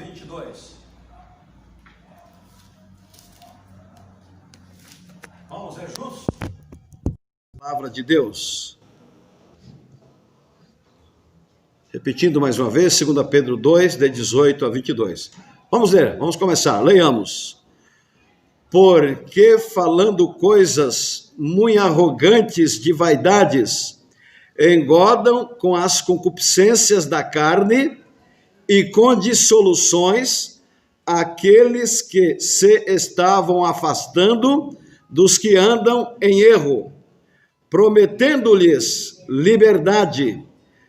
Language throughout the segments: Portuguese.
22. Vamos ver juntos? Palavra de Deus. Repetindo mais uma vez, 2 Pedro 2, de 18 a 22. Vamos ler, vamos começar, leiamos. Porque falando coisas muito arrogantes de vaidades, engodam com as concupiscências da carne e com dissoluções aqueles que se estavam afastando dos que andam em erro, prometendo-lhes liberdade,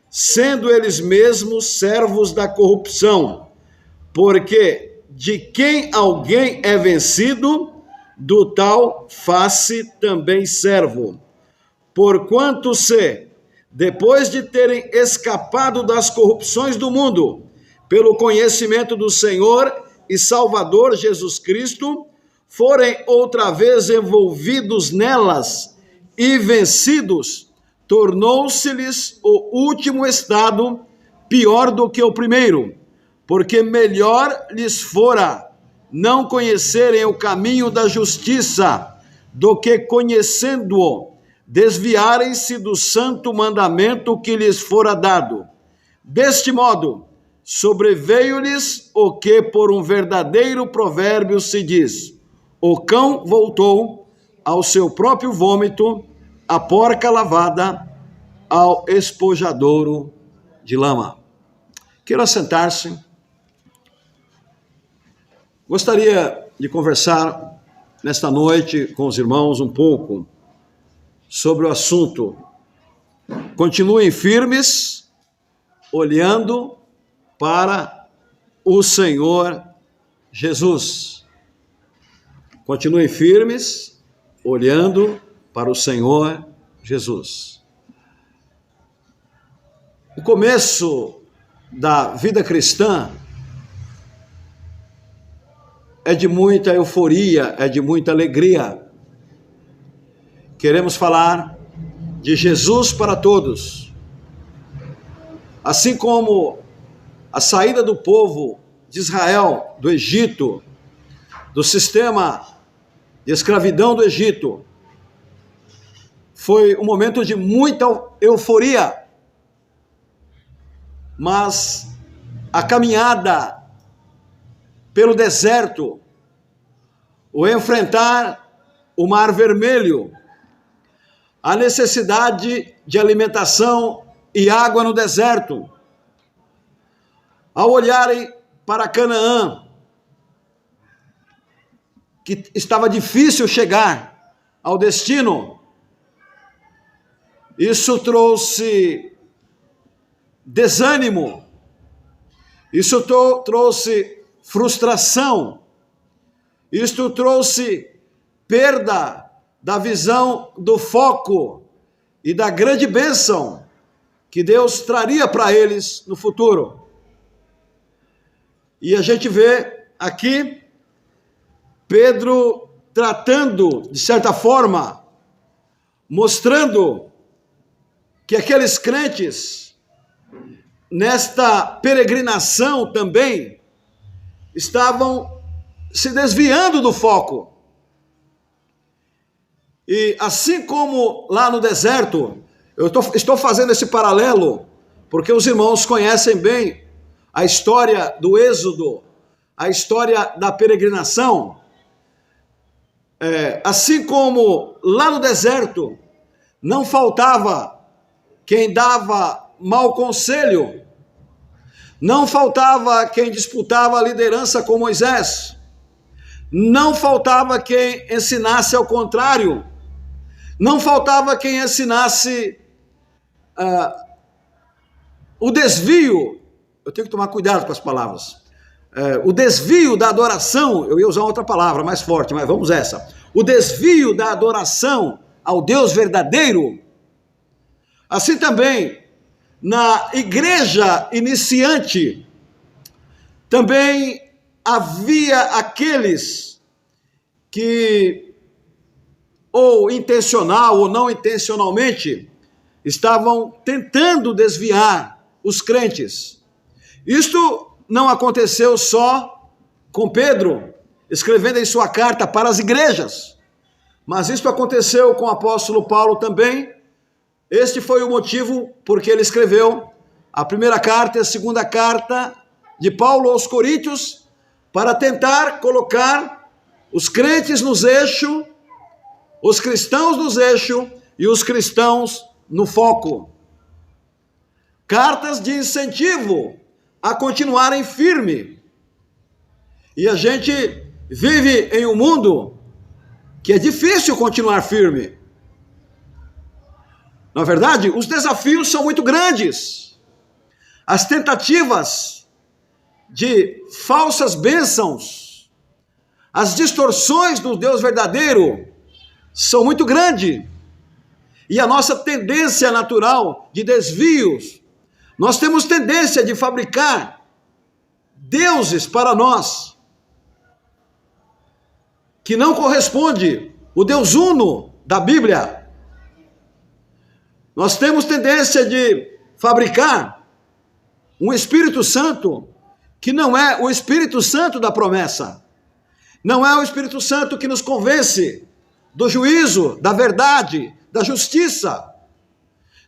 sendo eles mesmos servos da corrupção, porque de quem alguém é vencido, do tal faz-se também servo. Porquanto se, depois de terem escapado das corrupções do mundo, pelo conhecimento do Senhor e Salvador Jesus Cristo, forem outra vez envolvidos nelas e vencidos, tornou-se-lhes o último estado pior do que o primeiro, porque melhor lhes fora não conhecerem o caminho da justiça, do que conhecendo-o, desviarem-se do santo mandamento que lhes fora dado. Deste modo, sobreveio-lhes o que por um verdadeiro provérbio se diz: o cão voltou ao seu próprio vômito, a porca lavada ao espojadouro de lama. Queira sentar-se. Gostaria de conversar nesta noite com os irmãos um pouco sobre o assunto. Continuem firmes, olhando para o Senhor Jesus. Continuem firmes, olhando para o Senhor Jesus. O começo da vida cristã é de muita euforia, é de muita alegria. Queremos falar de Jesus para todos. Assim como a saída do povo de Israel do Egito, do sistema de escravidão do Egito, foi um momento de muita euforia, mas a caminhada pelo deserto, o enfrentar o Mar Vermelho, a necessidade de alimentação e água no deserto, ao olharem para Canaã, que estava difícil chegar ao destino, isso trouxe desânimo, isso trouxe frustração, isto trouxe perda da visão do foco e da grande bênção que Deus traria para eles no futuro. E a gente vê aqui Pedro tratando, de certa forma, mostrando que aqueles crentes, nesta peregrinação também, estavam se desviando do foco. E assim como lá no deserto, eu estou fazendo esse paralelo, porque os irmãos conhecem bem a história do Êxodo, a história da peregrinação. Assim como lá no deserto, não faltava quem dava mau conselho, não faltava quem disputava a liderança com Moisés, não faltava quem ensinasse ao contrário, não faltava quem ensinasse o desvio. Eu tenho que tomar cuidado com as palavras. O desvio da adoração, eu ia usar outra palavra mais forte, mas vamos essa. O desvio da adoração ao Deus verdadeiro. Assim também, na igreja iniciante, também havia aqueles que, ou intencional ou não intencionalmente, estavam tentando desviar os crentes. Isto não aconteceu só com Pedro, escrevendo em sua carta para as igrejas, mas isso aconteceu com o apóstolo Paulo também. Este foi o motivo porque ele escreveu a primeira carta e a segunda carta de Paulo aos Coríntios, para tentar colocar os crentes nos eixos, os cristãos nos eixos e os cristãos no foco. Cartas de incentivo a continuarem firme. E a gente vive em um mundo que é difícil continuar firme. Na verdade, os desafios são muito grandes. As tentativas de falsas bênçãos, as distorções do Deus verdadeiro são muito grandes. E a nossa tendência natural de desvios, nós temos tendência de fabricar deuses para nós, que não corresponde o Deus uno da Bíblia. Nós temos tendência de fabricar um Espírito Santo que não é o Espírito Santo da promessa. Não é o Espírito Santo que nos convence do juízo, da verdade, da justiça.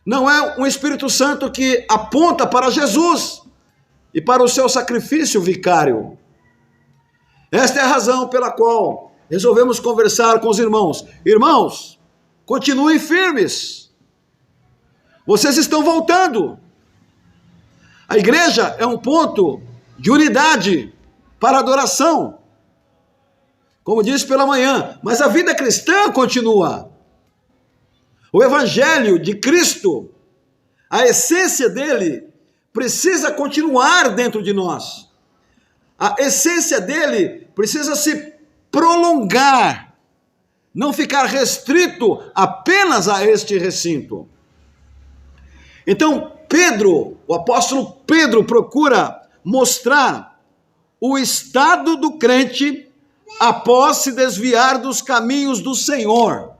Não é um Espírito Santo que aponta para Jesus e para o seu sacrifício vicário. Esta é a razão pela qual resolvemos conversar com os irmãos. Irmãos, continuem firmes. Vocês estão voltando. A igreja é um ponto de unidade para adoração, como disse pela manhã, mas a vida cristã continua. O evangelho de Cristo, a essência dele, precisa continuar dentro de nós. A essência dele precisa se prolongar, não ficar restrito apenas a este recinto. Então, Pedro, o apóstolo Pedro, procura mostrar o estado do crente após se desviar dos caminhos do Senhor.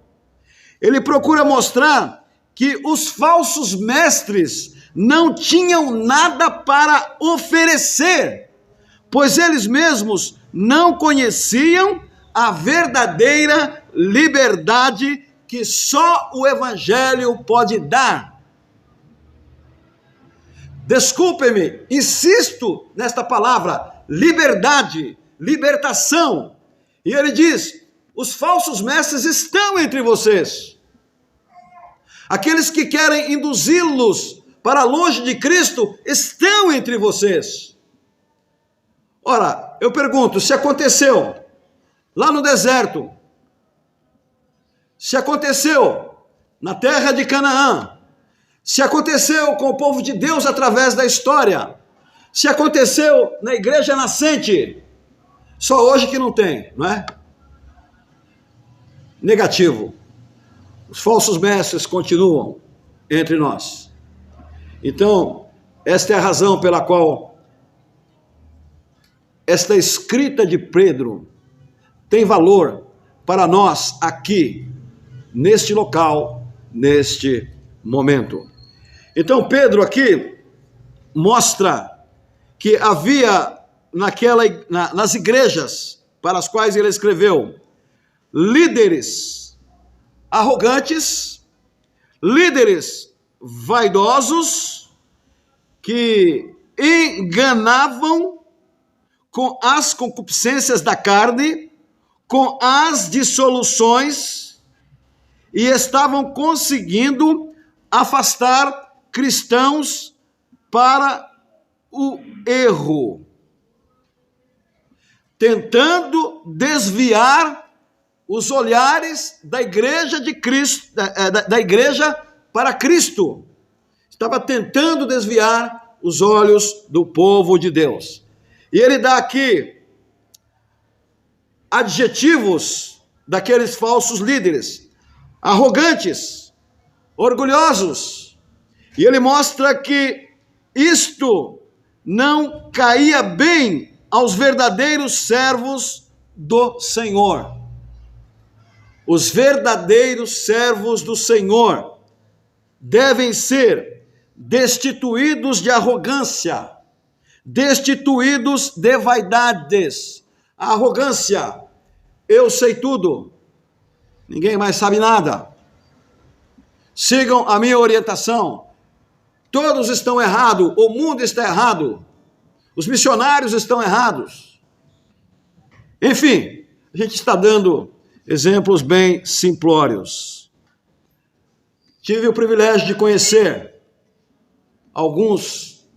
Ele procura mostrar que os falsos mestres não tinham nada para oferecer, pois eles mesmos não conheciam a verdadeira liberdade que só o Evangelho pode dar. Desculpe-me, insisto nesta palavra, liberdade, libertação. E ele diz, os falsos mestres estão entre vocês. Aqueles que querem induzi-los para longe de Cristo estão entre vocês. Ora, eu pergunto, se aconteceu lá no deserto, se aconteceu na terra de Canaã, se aconteceu com o povo de Deus através da história, se aconteceu na igreja nascente, só hoje que não tem, não é? Negativo. Os falsos mestres continuam entre nós. Então, esta é a razão pela qual esta escrita de Pedro tem valor para nós aqui, neste local, neste momento. Então, Pedro aqui mostra que havia nas igrejas para as quais ele escreveu, líderes arrogantes, líderes vaidosos, que enganavam com as concupiscências da carne, com as dissoluções, e estavam conseguindo afastar cristãos para o erro, tentando desviar os olhares da igreja de Cristo, da igreja para Cristo. Estava tentando desviar os olhos do povo de Deus. E ele dá aqui adjetivos daqueles falsos líderes: arrogantes, orgulhosos. E ele mostra que isto não caía bem aos verdadeiros servos do Senhor. Os verdadeiros servos do Senhor devem ser destituídos de arrogância, destituídos de vaidades. A arrogância, eu sei tudo, ninguém mais sabe nada. Sigam a minha orientação. Todos estão errados, o mundo está errado, os missionários estão errados. Enfim, a gente está dando exemplos bem simplórios. Tive o privilégio de conhecer alguns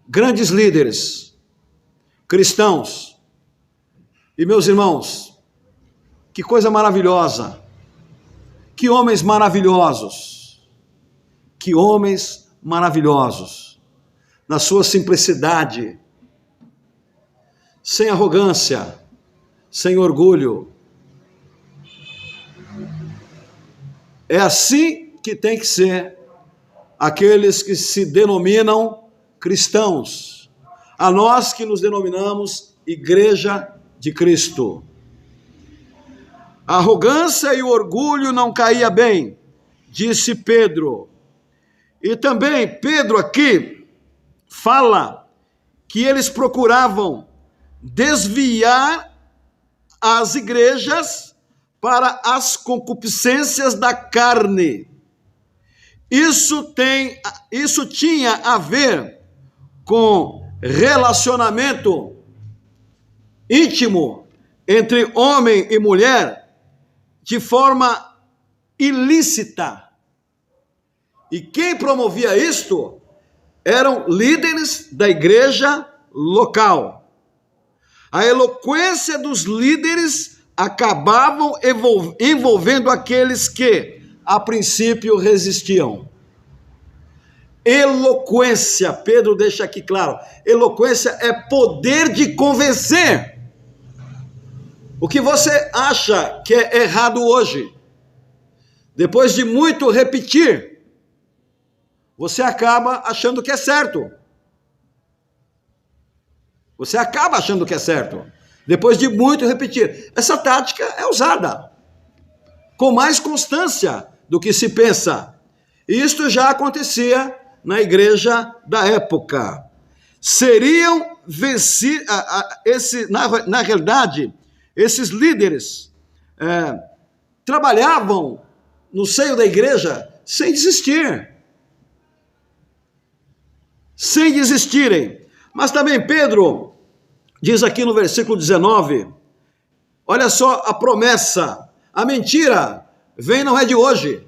grandes líderes cristãos. E meus irmãos, que coisa maravilhosa, que homens maravilhosos, que homens maravilhosos, na sua simplicidade, sem arrogância, sem orgulho. É assim que tem que ser aqueles que se denominam cristãos, a nós que nos denominamos Igreja de Cristo. A arrogância e o orgulho não caía bem, disse Pedro. E também Pedro aqui fala que eles procuravam desviar as igrejas para as concupiscências da carne. Isso tinha a ver com relacionamento íntimo entre homem e mulher de forma ilícita. E quem promovia isto eram líderes da igreja local. A eloquência dos líderes acabavam envolvendo aqueles que, a princípio, resistiam. Eloquência, Pedro deixa aqui claro, eloquência é poder de convencer. O que você acha que é errado hoje, depois de muito repetir, você acaba achando que é certo. Você acaba achando que é certo, depois de muito repetir. Essa tática é usada com mais constância do que se pensa. E isto já acontecia na igreja da época. Seriam vencidos, na realidade, esses líderes trabalhavam no seio da igreja sem desistir. Sem desistirem. Mas também Pedro diz aqui no versículo 19, olha só a promessa, a mentira vem não é de hoje,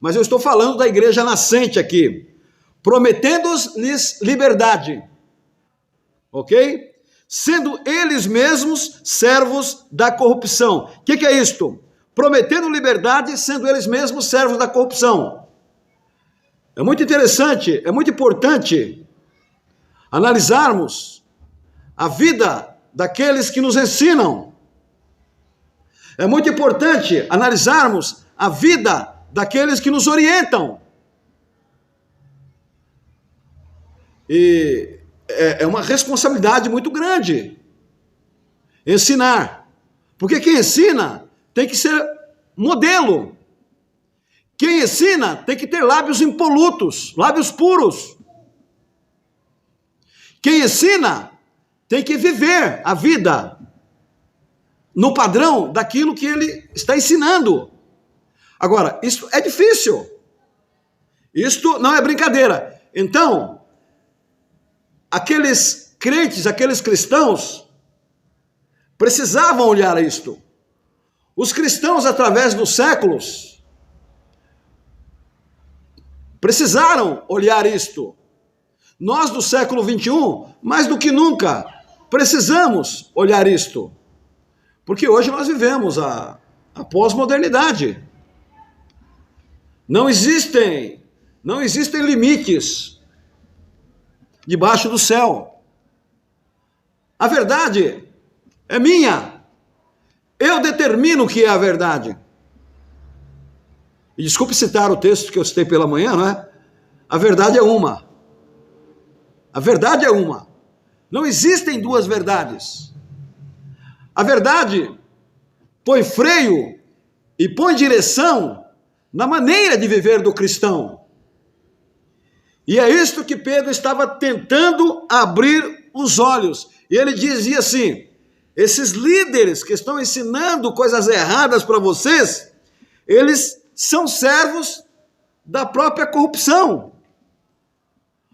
mas eu estou falando da igreja nascente aqui, prometendo-lhes liberdade, ok? Sendo eles mesmos servos da corrupção. O que é isto? Prometendo liberdade, sendo eles mesmos servos da corrupção. É muito interessante, é muito importante analisarmos a vida daqueles que nos ensinam. É muito importante analisarmos a vida daqueles que nos orientam. E é uma responsabilidade muito grande ensinar. Porque quem ensina tem que ser modelo. Quem ensina tem que ter lábios impolutos, lábios puros. Quem ensina tem que viver a vida no padrão daquilo que ele está ensinando. Agora, isso é difícil. Isto não é brincadeira. Então, aqueles crentes, aqueles cristãos, precisavam olhar isto. Os cristãos, através dos séculos, precisaram olhar isto. Nós do século 21, mais do que nunca, precisamos olhar isto. Porque hoje nós vivemos a pós-modernidade. Não existem limites debaixo do céu. A verdade é minha. Eu determino o que é a verdade. E desculpe citar o texto que eu citei pela manhã, não é? A verdade é uma. A verdade é uma. Não existem duas verdades. A verdade põe freio e põe direção na maneira de viver do cristão. E é isto que Pedro estava tentando abrir os olhos. E ele dizia assim: esses líderes que estão ensinando coisas erradas para vocês, eles são servos da própria corrupção.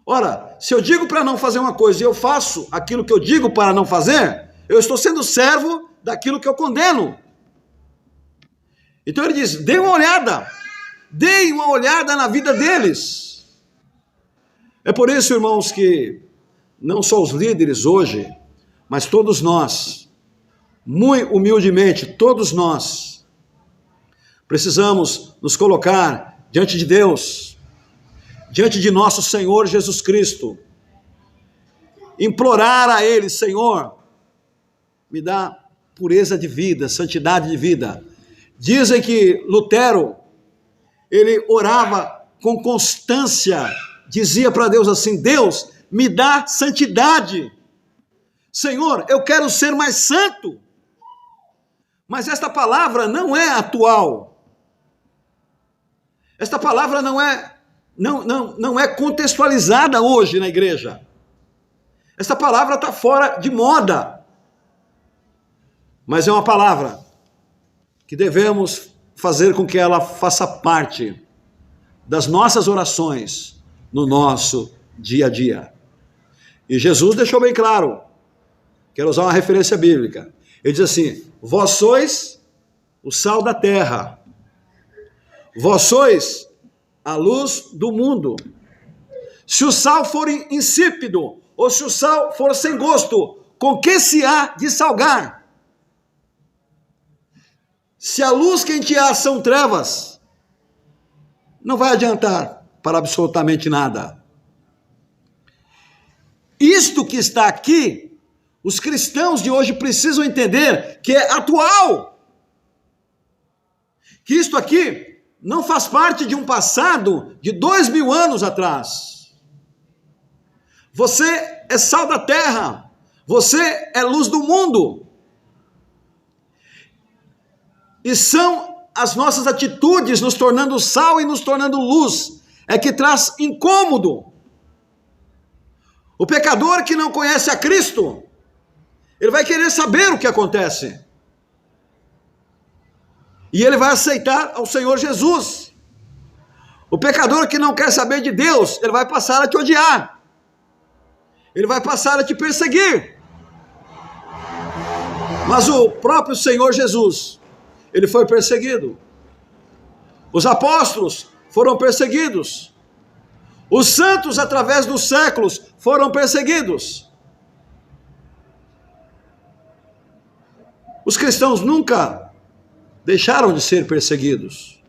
Ora, se eu digo para não fazer uma coisa e eu faço aquilo que eu digo para não fazer, eu estou sendo servo daquilo que eu condeno. Então ele diz: deem uma olhada na vida deles. É por isso, irmãos, que não só os líderes hoje, mas todos nós, muito humildemente, todos nós, precisamos nos colocar diante de Deus, diante de nosso Senhor Jesus Cristo, implorar a Ele: Senhor, me dá pureza de vida, santidade de vida. Dizem que Lutero, ele orava com constância, dizia para Deus assim: Deus, me dá santidade. Senhor, eu quero ser mais santo. Mas esta palavra não é atual. Esta palavra não é contextualizada hoje na igreja. Esta palavra está fora de moda. Mas é uma palavra que devemos fazer com que ela faça parte das nossas orações no nosso dia a dia. E Jesus deixou bem claro, quero usar uma referência bíblica, ele diz assim: vós sois o sal da terra, vós sois a luz do mundo. Se o sal for insípido, ou se o sal for sem gosto, com que se há de salgar? Se a luz que em ti há são trevas, não vai adiantar para absolutamente nada. Isto que está aqui, os cristãos de hoje precisam entender que é atual. Que isto aqui não faz parte de um passado de 2000 anos atrás. Você é sal da terra, você é luz do mundo. E são as nossas atitudes nos tornando sal e nos tornando luz, é que traz incômodo. O pecador que não conhece a Cristo, ele vai querer saber o que acontece. E ele vai aceitar ao Senhor Jesus. O pecador que não quer saber de Deus, ele vai passar a te odiar. Ele vai passar a te perseguir. Mas o próprio Senhor Jesus, ele foi perseguido. Os apóstolos foram perseguidos. Os santos, através dos séculos, foram perseguidos. Os cristãos nunca deixaram de ser perseguidos.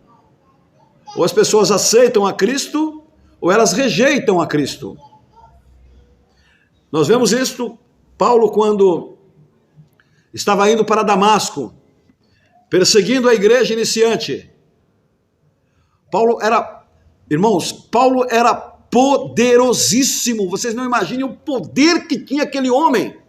Ou as pessoas aceitam a Cristo, ou elas rejeitam a Cristo. Nós vemos isto, Paulo, quando estava indo para Damasco, perseguindo a igreja iniciante. Paulo era poderosíssimo. Vocês não imaginam o poder que tinha aquele homem.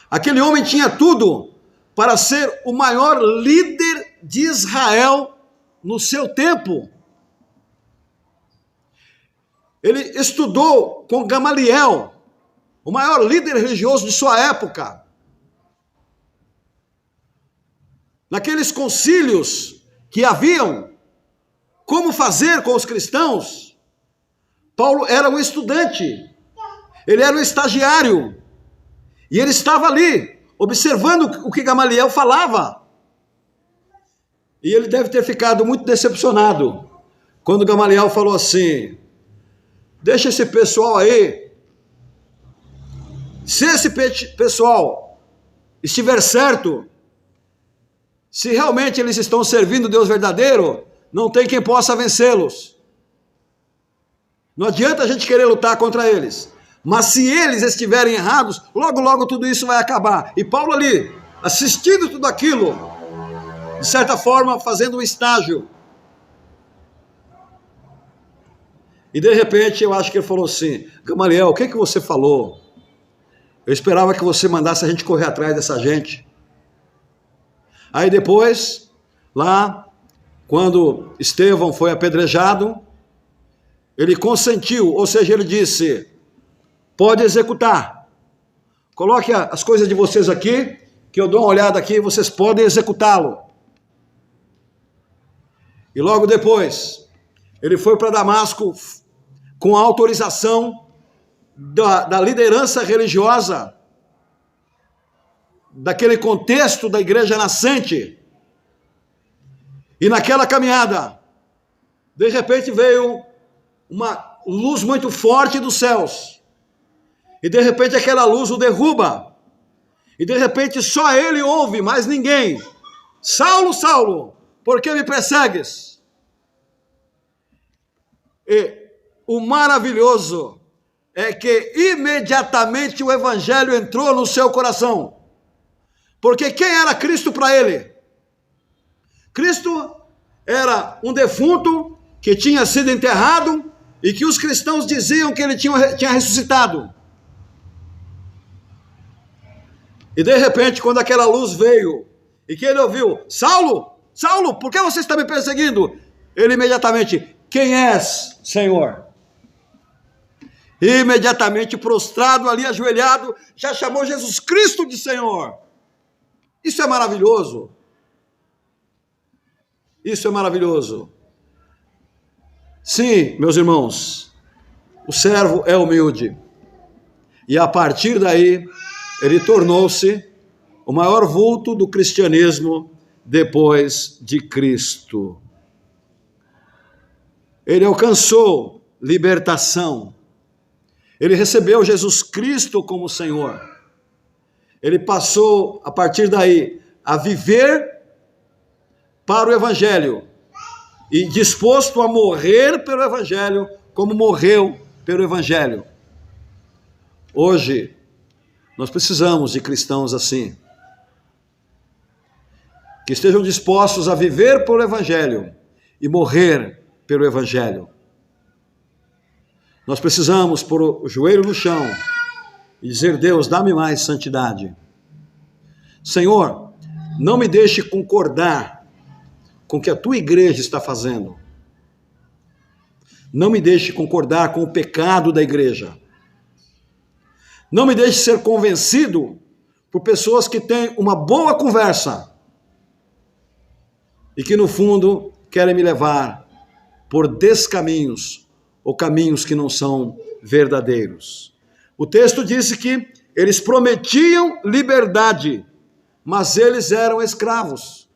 Aquele homem tinha tudo para ser o maior líder de Israel no seu tempo. Ele estudou com Gamaliel, o maior líder religioso de sua época. Naqueles concílios que haviam, como fazer com os cristãos, Paulo era um estudante, ele era um estagiário, e ele estava ali, observando o que Gamaliel falava. E ele deve ter ficado muito decepcionado, quando Gamaliel falou assim: deixa esse pessoal aí, se esse pessoal estiver certo, se realmente eles estão servindo o Deus verdadeiro, não tem quem possa vencê-los. Não adianta a gente querer lutar contra eles. Mas se eles estiverem errados, logo, logo tudo isso vai acabar. E Paulo ali, assistindo tudo aquilo, de certa forma, fazendo um estágio. E de repente, eu acho que ele falou assim: Gamaliel, o que você falou? Eu esperava que você mandasse a gente correr atrás dessa gente. Aí depois, lá, quando Estevão foi apedrejado, ele consentiu, ou seja, ele disse: pode executar. Coloque as coisas de vocês aqui, que eu dou uma olhada aqui e vocês podem executá-lo. E logo depois, ele foi para Damasco com a autorização da liderança religiosa, daquele contexto da igreja nascente. E naquela caminhada, de repente veio uma luz muito forte dos céus. E de repente aquela luz o derruba. E de repente só ele ouve, mais ninguém. Saulo, Saulo, por que me persegues? E o maravilhoso é que imediatamente o evangelho entrou no seu coração. Porque quem era Cristo para ele? Cristo era um defunto que tinha sido enterrado e que os cristãos diziam que ele tinha ressuscitado. E de repente, quando aquela luz veio e que ele ouviu, Saulo, Saulo, por que você está me perseguindo? Ele imediatamente, quem és, Senhor? Imediatamente prostrado ali, ajoelhado, já chamou Jesus Cristo de Senhor. Isso é maravilhoso. Isso é maravilhoso. Sim, meus irmãos, o servo é humilde. E a partir daí, ele tornou-se o maior vulto do cristianismo depois de Cristo. Ele alcançou libertação. Ele recebeu Jesus Cristo como Senhor. Ele passou, a partir daí, a viver para o Evangelho e disposto a morrer pelo Evangelho, como morreu pelo Evangelho. Hoje, nós precisamos de cristãos assim, que estejam dispostos a viver pelo Evangelho e morrer pelo Evangelho. Nós precisamos pôr o joelho no chão e dizer, Deus, dá-me mais santidade. Senhor, não me deixe concordar com o que a tua igreja está fazendo. Não me deixe concordar com o pecado da igreja. Não me deixe ser convencido por pessoas que têm uma boa conversa e que no fundo querem me levar por descaminhos ou caminhos que não são verdadeiros. O texto disse que eles prometiam liberdade, mas eles eram escravos.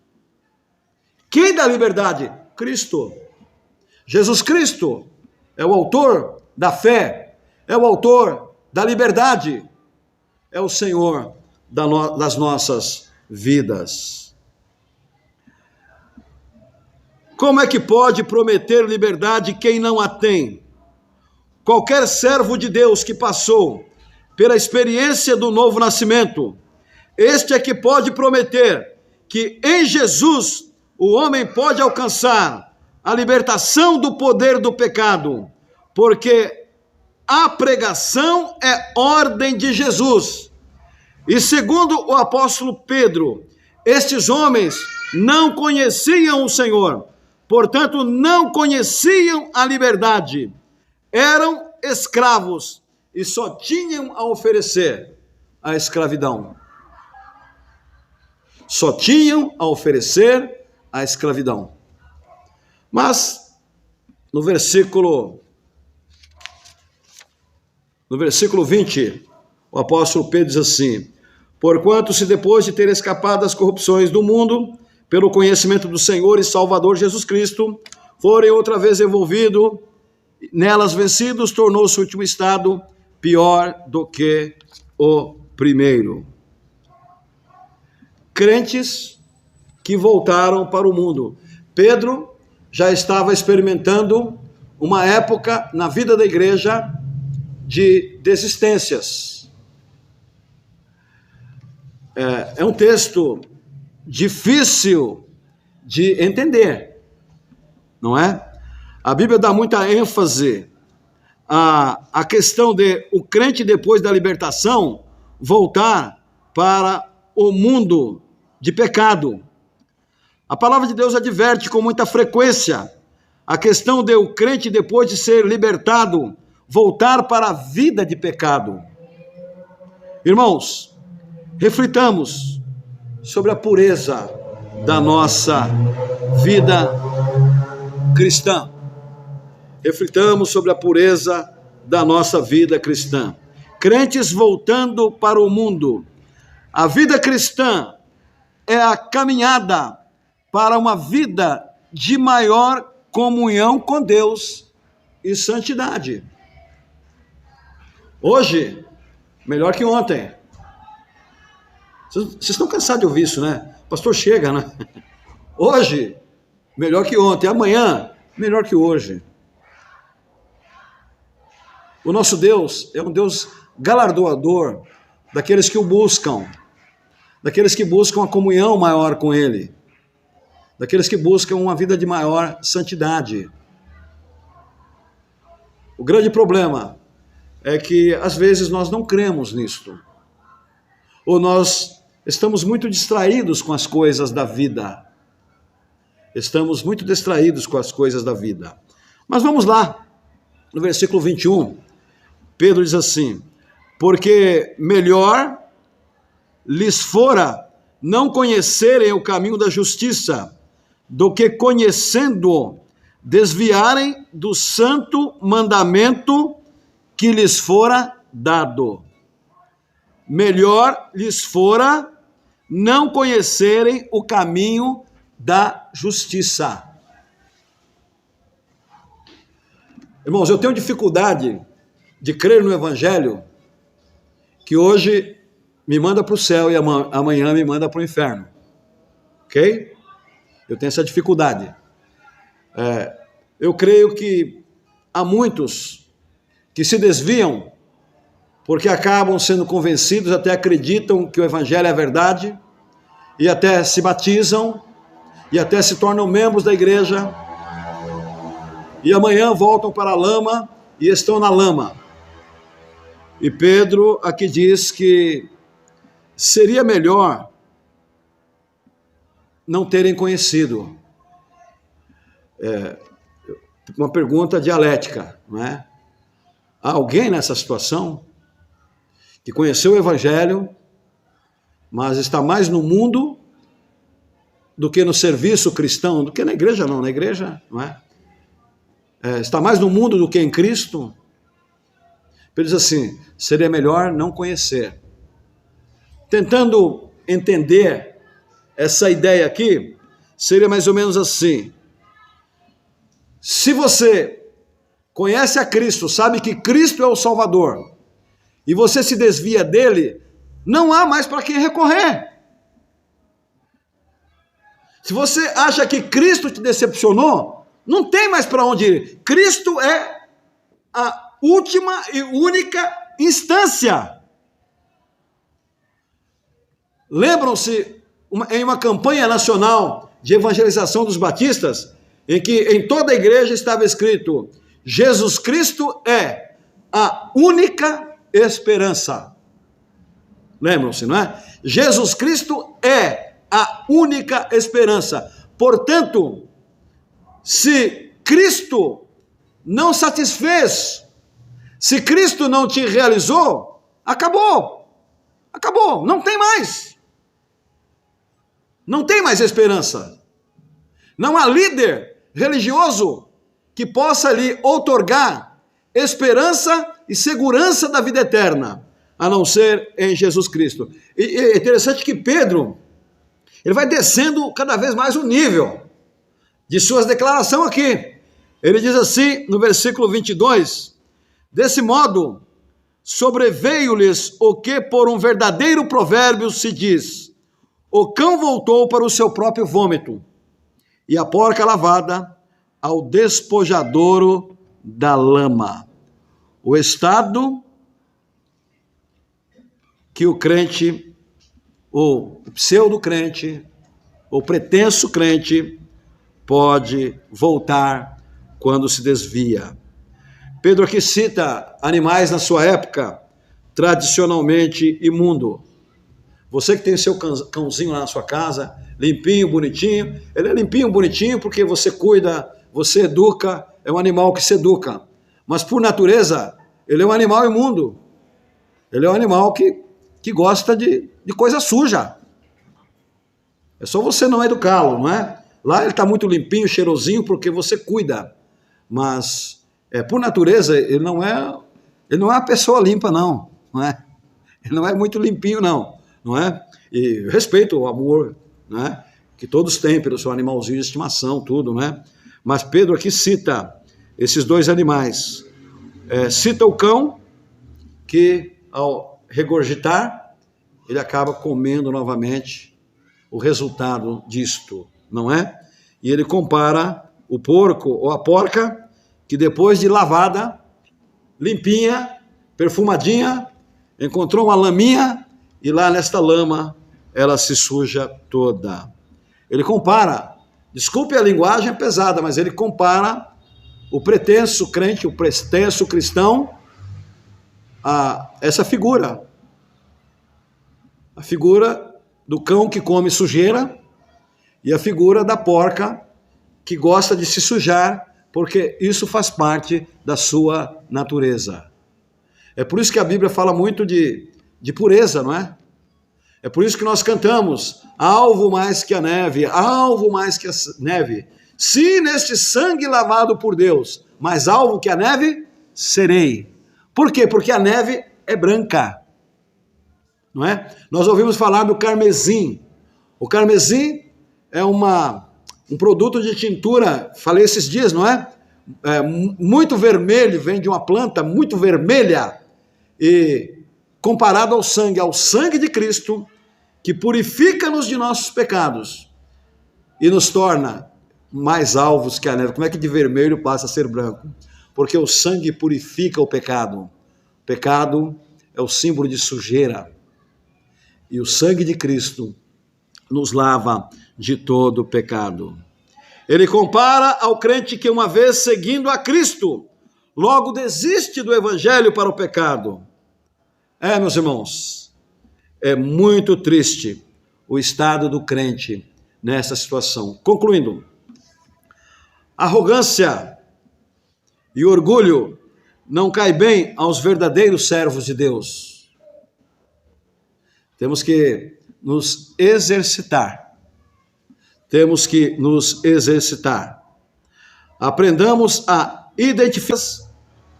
Quem dá liberdade? Cristo. Jesus Cristo é o autor da fé, é o autor da liberdade, é o Senhor das nossas vidas. Como é que pode prometer liberdade quem não a tem? Qualquer servo de Deus que passou pela experiência do novo nascimento, este é que pode prometer que em Jesus o homem pode alcançar a libertação do poder do pecado, porque a pregação é ordem de Jesus. E segundo o apóstolo Pedro, estes homens não conheciam o Senhor, portanto não conheciam a liberdade, eram escravos e só tinham a oferecer a escravidão. Só tinham a oferecer a escravidão. Mas no versículo 20, o apóstolo Pedro diz assim: porquanto se depois de ter escapado das corrupções do mundo, pelo conhecimento do Senhor e Salvador Jesus Cristo, forem outra vez envolvidos, nelas vencidos, tornou-se o último estado pior do que o primeiro. Crentes que voltaram para o mundo. Pedro já estava experimentando uma época na vida da igreja de desistências. É um texto difícil de entender, não é? A Bíblia dá muita ênfase à questão de o crente, depois da libertação, voltar para o mundo de pecado. A palavra de Deus adverte com muita frequência a questão de o crente, depois de ser libertado, voltar para a vida de pecado. Irmãos, reflitamos sobre a pureza da nossa vida cristã. Reflitamos sobre a pureza da nossa vida cristã. Crentes voltando para o mundo. A vida cristã é a caminhada para uma vida de maior comunhão com Deus e santidade. Hoje, melhor que ontem. Vocês estão cansados de ouvir isso, né? O pastor chega, né? Hoje, melhor que ontem. Amanhã, melhor que hoje. O nosso Deus é um Deus galardoador daqueles que o buscam, daqueles que buscam a comunhão maior com Ele, daqueles que buscam uma vida de maior santidade. O grande problema é que às vezes nós não cremos nisto, ou nós estamos muito distraídos com as coisas da vida. Estamos muito distraídos com as coisas da vida. Mas vamos lá, no versículo 21, Pedro diz assim: porque melhor lhes fora não conhecerem o caminho da justiça, do que conhecendo desviarem do santo mandamento que lhes fora dado. Melhor lhes fora não conhecerem o caminho da justiça. Irmãos, eu tenho dificuldade de crer no Evangelho que hoje me manda para o céu e amanhã me manda para o inferno. Ok? Eu tenho essa dificuldade. Eu creio que há muitos que se desviam porque acabam sendo convencidos, até acreditam que o Evangelho é verdade, e até se batizam, e até se tornam membros da igreja, e amanhã voltam para a lama e estão na lama. E Pedro aqui diz que seria melhor não terem conhecido. Uma pergunta dialética, não é? Há alguém nessa situação que conheceu o Evangelho, mas está mais no mundo do que no serviço cristão, do que na igreja não, na igreja, não é? Está mais no mundo do que em Cristo? Ele diz assim, seria melhor não conhecer. Tentando entender essa ideia aqui, seria mais ou menos assim: se você conhece a Cristo, sabe que Cristo é o Salvador, e você se desvia dele, não há mais para quem recorrer. Se você acha que Cristo te decepcionou, não tem mais para onde ir. Cristo é a última e única instância. Lembram-se em uma campanha nacional de evangelização dos batistas, em que em toda a igreja estava escrito: Jesus Cristo é a única esperança. Lembram-se, não é? Jesus Cristo é a única esperança. Portanto, se Cristo não satisfez, se Cristo não te realizou, acabou. Acabou, não tem mais. Não tem mais esperança. Não há líder religioso que possa lhe outorgar esperança e segurança da vida eterna, a não ser em Jesus Cristo. E é interessante que Pedro, ele vai descendo cada vez mais o nível de suas declarações aqui. Ele diz assim, no versículo 22, desse modo, sobreveio-lhes o que por um verdadeiro provérbio se diz: o cão voltou para o seu próprio vômito, e a porca lavada ao despojadouro da lama. O estado que o crente, ou pseudo-crente, ou pretenso crente, pode voltar quando se desvia. Pedro aqui cita animais na sua época, tradicionalmente imundo. Você que tem seu cãozinho lá na sua casa, limpinho, bonitinho, ele é limpinho, bonitinho porque você cuida, você educa, é um animal que se educa. Mas por natureza, ele é um animal imundo. Ele é um animal que que gosta de coisa suja. É só você não educá-lo, não é? Lá ele está muito limpinho, cheirosinho, porque você cuida. Mas, por natureza, ele não é uma pessoa limpa, não é? Ele não é muito limpinho, não é? E respeito o amor, né, que todos têm pelo seu animalzinho de estimação, tudo, né? Mas Pedro aqui cita esses dois animais. Cita o cão, que ao regurgitar, ele acaba comendo novamente o resultado disto, não é? E ele compara o porco ou a porca, que depois de lavada, limpinha, perfumadinha, encontrou uma laminha, e lá nesta lama ela se suja toda. Ele compara, desculpe a linguagem pesada, mas ele compara o pretenso crente, o pretenso cristão, a essa figura. A figura do cão que come sujeira e a figura da porca que gosta de se sujar, porque isso faz parte da sua natureza. É por isso que a Bíblia fala muito de pureza, não é? É por isso que nós cantamos, alvo mais que a neve, alvo mais que a neve. Se neste sangue lavado por Deus, mais alvo que a neve, serei. Por quê? Porque a neve é branca, não é? Nós ouvimos falar do carmesim. O carmesim é um produto de tintura, falei esses dias, não é? Muito vermelho, vem de uma planta muito vermelha, e comparado ao sangue de Cristo, que purifica-nos de nossos pecados e nos torna mais alvos que a neve. Como é que de vermelho passa a ser branco? Porque o sangue purifica o pecado. O pecado é o símbolo de sujeira. E o sangue de Cristo nos lava de todo o pecado. Ele compara ao crente que, uma vez seguindo a Cristo, logo desiste do evangelho para o pecado. Meus irmãos, é muito triste o estado do crente nessa situação. Concluindo, arrogância e orgulho não cai bem aos verdadeiros servos de Deus. Temos que nos exercitar. Temos que nos exercitar. Aprendamos a identificar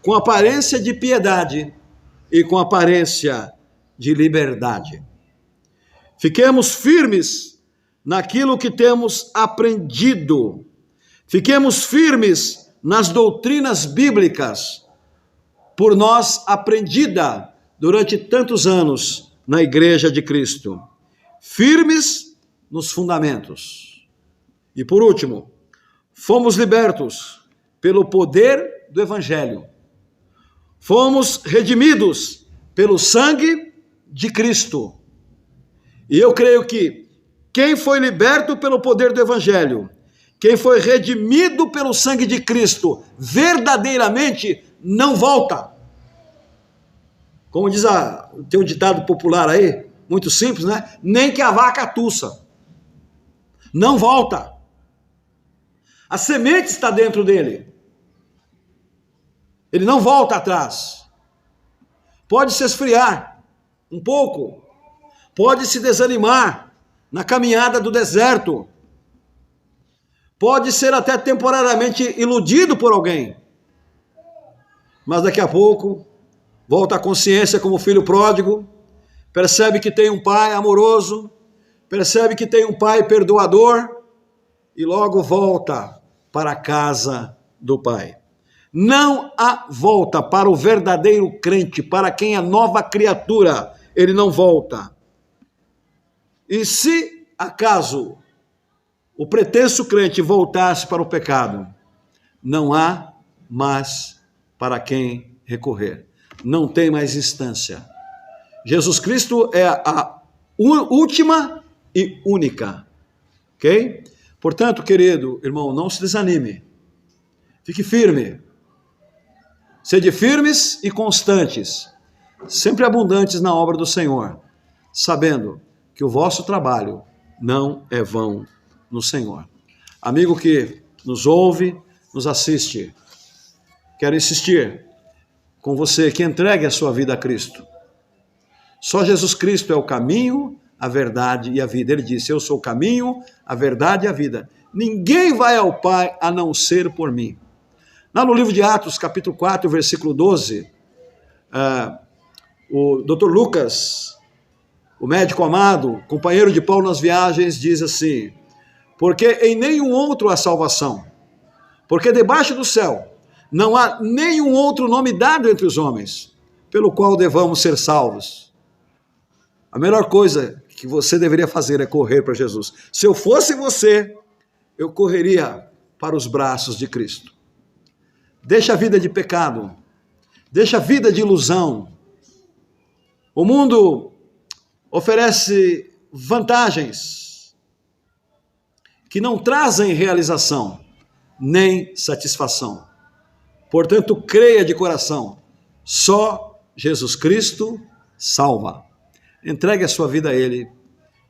com aparência de piedade e com aparência de liberdade. Fiquemos firmes naquilo que temos aprendido. Fiquemos firmes nas doutrinas bíblicas, por nós aprendida durante tantos anos na Igreja de Cristo. Firmes nos fundamentos. E por último, fomos libertos pelo poder do Evangelho. Fomos redimidos pelo sangue de Cristo. E eu creio que quem foi liberto pelo poder do Evangelho, quem foi redimido pelo sangue de Cristo, verdadeiramente não volta. Como diz tem um ditado popular aí, muito simples, né? Nem que a vaca tussa. Não volta. A semente está dentro dele. Ele não volta atrás. Pode se esfriar um pouco. Pode se desanimar na caminhada do deserto. Pode ser até temporariamente iludido por alguém. Mas daqui a pouco volta à consciência como filho pródigo, percebe que tem um pai amoroso, percebe que tem um pai perdoador e logo volta para a casa do pai. Não há volta para o verdadeiro crente, para quem é nova criatura, ele não volta. E se acaso o pretenso crente voltasse para o pecado, não há mais para quem recorrer. Não tem mais instância. Jesus Cristo é a última e única. Ok? Portanto, querido irmão, não se desanime. Fique firme. Sede firmes e constantes, sempre abundantes na obra do Senhor, sabendo que o vosso trabalho não é vão no Senhor. Amigo que nos ouve, nos assiste, quero insistir com você que entregue a sua vida a Cristo. Só Jesus Cristo é o caminho, a verdade e a vida. Ele disse, eu sou o caminho, a verdade e a vida. Ninguém vai ao Pai a não ser por mim. Lá no livro de Atos, capítulo 4, versículo 12, o Dr. Lucas, o médico amado, companheiro de Paulo nas viagens, diz assim, porque em nenhum outro há salvação, porque debaixo do céu não há nenhum outro nome dado entre os homens, pelo qual devamos ser salvos. A melhor coisa que você deveria fazer é correr para Jesus. Se eu fosse você, eu correria para os braços de Cristo. Deixa a vida de pecado, deixa a vida de ilusão. O mundo oferece vantagens que não trazem realização, nem satisfação. Portanto, creia de coração, só Jesus Cristo salva. Entregue a sua vida a Ele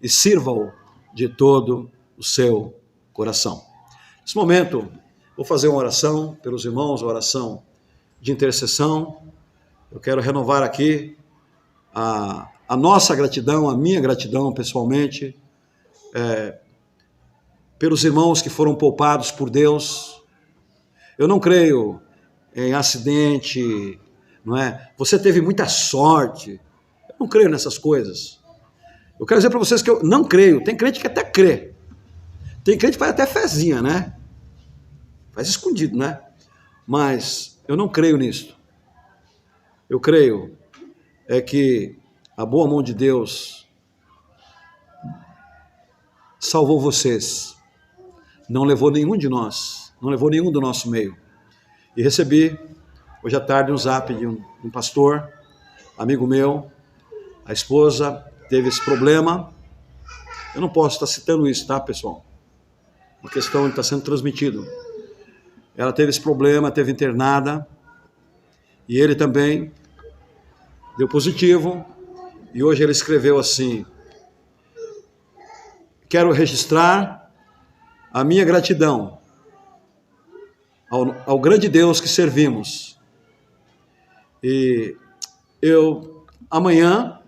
e sirva-o de todo o seu coração. Nesse momento, vou fazer uma oração pelos irmãos, uma oração de intercessão. Eu quero renovar aqui a nossa gratidão, a minha gratidão pessoalmente, pelos irmãos que foram poupados por Deus. Eu não creio em acidente, não é? Você teve muita sorte. Eu não creio nessas coisas. Eu quero dizer para vocês que eu não creio. Tem crente que até crê. Tem crente que faz até fezinha, né? Faz escondido, né? Mas eu não creio nisso. Eu creio que a boa mão de Deus salvou vocês. Não levou nenhum de nós. Não levou nenhum do nosso meio. E recebi, hoje à tarde, um zap de um pastor, amigo meu. A esposa teve esse problema. Eu não posso estar citando isso, tá, pessoal? Uma questão que está sendo transmitido. Ela teve esse problema, teve internada. E ele também deu positivo. E hoje ele escreveu assim: quero registrar a minha gratidão ao grande Deus que servimos. E amanhã,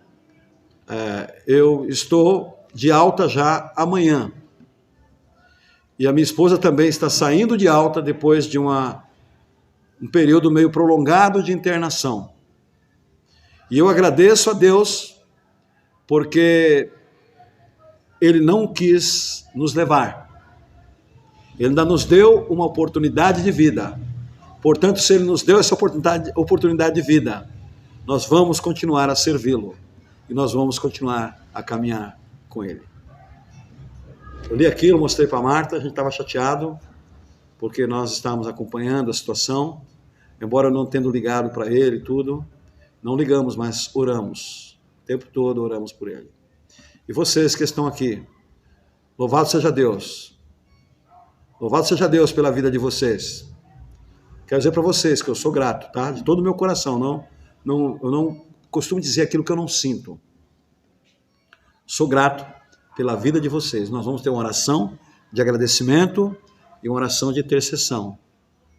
eu estou de alta já amanhã. E a minha esposa também está saindo de alta depois de um período meio prolongado de internação. E eu agradeço a Deus porque Ele não quis nos levar. Ele ainda nos deu uma oportunidade de vida. Portanto, se Ele nos deu essa oportunidade de vida, nós vamos continuar a servi-lo. E nós vamos continuar a caminhar com Ele. Eu li aquilo, mostrei para a Marta, a gente estava chateado, porque nós estávamos acompanhando a situação, embora não tendo ligado para ele e tudo, não ligamos, mas oramos. O tempo todo oramos por ele. E vocês que estão aqui, louvado seja Deus. Louvado seja Deus pela vida de vocês. Quero dizer para vocês que eu sou grato, tá? De todo o meu coração. Eu não costumo dizer aquilo que eu não sinto. Sou grato pela vida de vocês. Nós vamos ter uma oração de agradecimento e uma oração de intercessão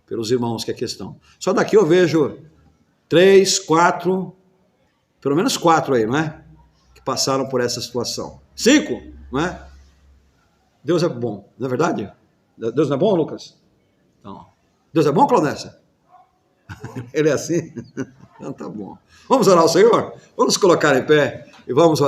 pelos irmãos que aqui estão. Só daqui eu vejo 3, 4, pelo menos 4 aí, não é? Que passaram por essa situação. 5, não é? Deus é bom, não é verdade? Deus não é bom, Lucas? Então, Deus é bom, Claudécia? Ele é assim? Então tá bom. Vamos orar ao Senhor? Vamos colocar em pé e vamos orar.